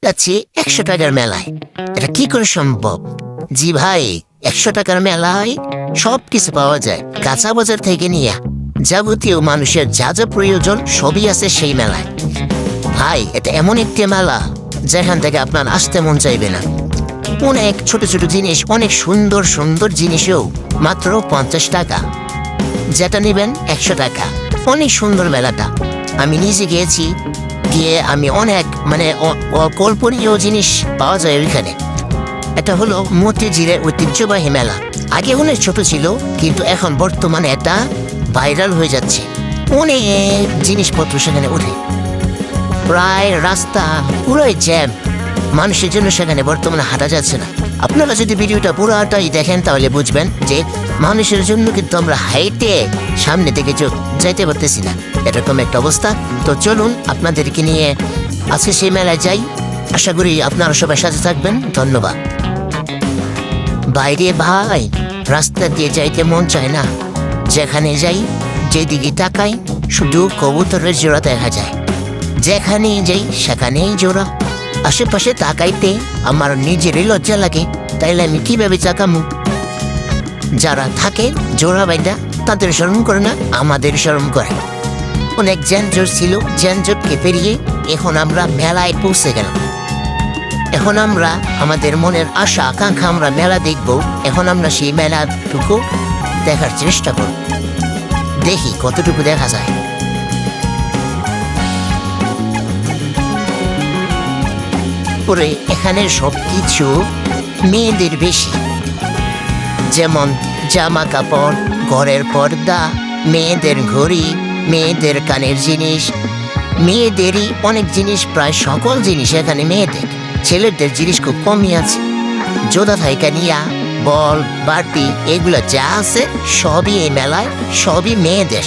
যাচ্ছি 100 টাকার মেলায়। এটা কি করে সম্ভব? জি ভাই, 100 টাকার মেলায় সব কিছু পাওয়া যায়, কাঁচা বাজার থেকে নিয়ে যাবতীয় মানুষের যা যা প্রয়োজন সবই আছে সেই মেলায়। ভাই, এটা এমন একটি মেলা যেখান থেকে আপনার আসতে মন চাইবে না। অনেক ছোট ছোট জিনিস, অনেক সুন্দর সুন্দর জিনিসও মাত্র 50 টাকা, যেটা নেবেন 100 টাকা। অনেক সুন্দর মেলাটা, আমি নিজে গিয়েছি, গিয়ে আমি অনেক অকল্পনীয় জিনিস পাওয়া যায় ওইখানে। এটা হলো মতিঝিলের ঐতিহ্যবাহী মেলা। আগে অনেক ছোট ছিল, কিন্তু এখন বর্তমানে এটা ভাইরাল হয়ে যাচ্ছে। অনেক জিনিসপত্র সেখানে ওঠে, প্রায় রাস্তা পুরোই জ্যাম, মানুষের জন্য সেখানে বর্তমানে হাঁটা যাচ্ছে না। আপনারা যদি ভিডিওটা পুরোটাই দেখেন তাহলে বুঝবেন যে মানুষের জন্য কিন্তু আমরা হাইটে সামনে থেকে যাইতে পারতেছি না, এরকম একটা অবস্থা। তো চলুন আপনাদেরকে নিয়ে আজকে সেই মেলায় যাই। আশা করি আপনারা সবাই সাথে থাকবেন। ধন্যবাদ। বাইরে ভাই, রাস্তা দিয়ে যাইতে মন চায় না। যেখানে যাই, যেদিকে তাকাই শুধু কবুতরের জোড়া দেখা যায়। যেখানেই যাই সেখানেই জোড়া। আশেপাশে তাকাইতে আমার নিজেরই লজ্জা লাগে, তাইলে আমি কিভাবে তাকামু? যারা থাকে জোড়া বাইদা, তাদের শরম করে না, আমাদের শরম করে। অনেক যানজট ছিল, যানজটকে পেরিয়ে এখন আমরা মেলায় পৌঁছে গেলাম। এখন আমরা আমাদের মনের আশা আকাঙ্ক্ষা, আমরা মেলা দেখব। এখন আমরা সেই মেলাটুকু দেখার চেষ্টা করব, দেখি কতটুকু দেখা যায়। পরে এখানের সবকিছু মেয়েদের বেশি, যেমন জামা কাপড়, ঘরের পর্দা, মেয়েদের ঘড়ি, মেয়েদের কানের জিনিস, মেয়েদেরই অনেক জিনিস, প্রায় সকল জিনিস এখানে মেয়েদের। ছেলেদের জিনিস খুব কমই আছে। জোদা থাইকা নিয়া, বল, বাটি, এগুলো যা আছে সবই এই মেলায়, সবই মেয়েদের।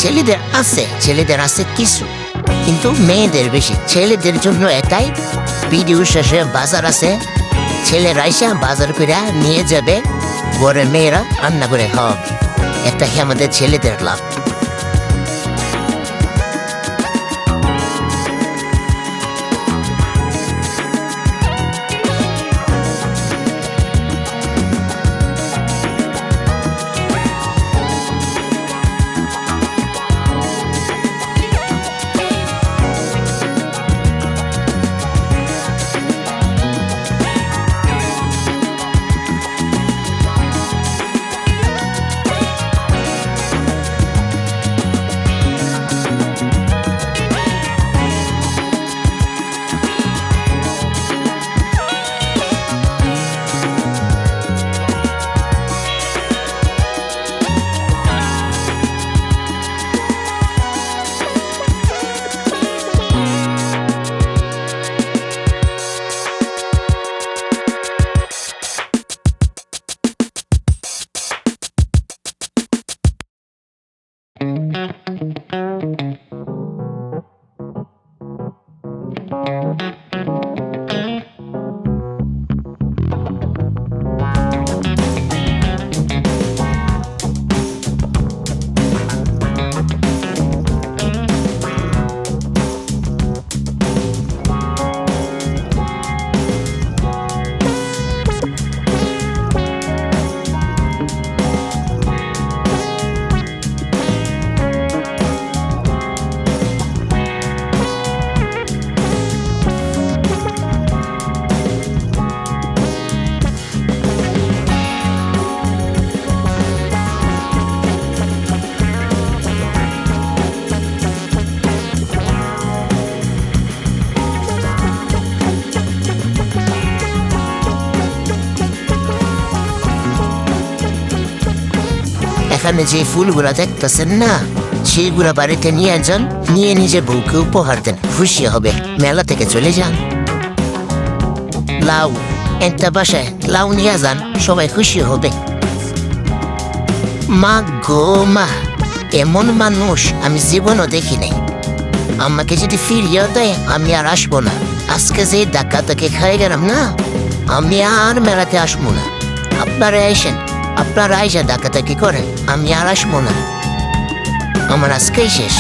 ছেলেদের আছে কিছু, কিন্তু মেয়েদের বেশি। ছেলেদের জন্য এটাই ভিডিও শেষে বাজার আছে, ছেলেরা এসে বাজার করে নিয়ে যাবে, ঘরের মেয়েরা রান্না করে খাওয়াবে। এটা কি আমাদের ছেলেদের লাভ? এখানে যে ফুলগুলা দেখতেছেন না, সেইগুলা বাড়িতে নিয়ে যান, নিয়ে নিজে বউকে উপহার দেন, খুশি হবে। মেলা থেকে চলে যান, লাউ একটা বাসায় লাউ নিয়ে যান, সবাই খুশি হবে। মা গো মা, এমন মানুষ আমি জীবনও দেখি নাই। আমাকে যদি ফিরিয়ে দেয় আমি আর আসবো না। আজকে যে ধাক্কা তাকে খাই গেলাম না, আমি আর মেলাতে আসবো না। আপনারা এসেন, আপনারা এসে ধাক্কা তাকি করেন, আমি আর আসবো না। আমার আজকেই শেষ।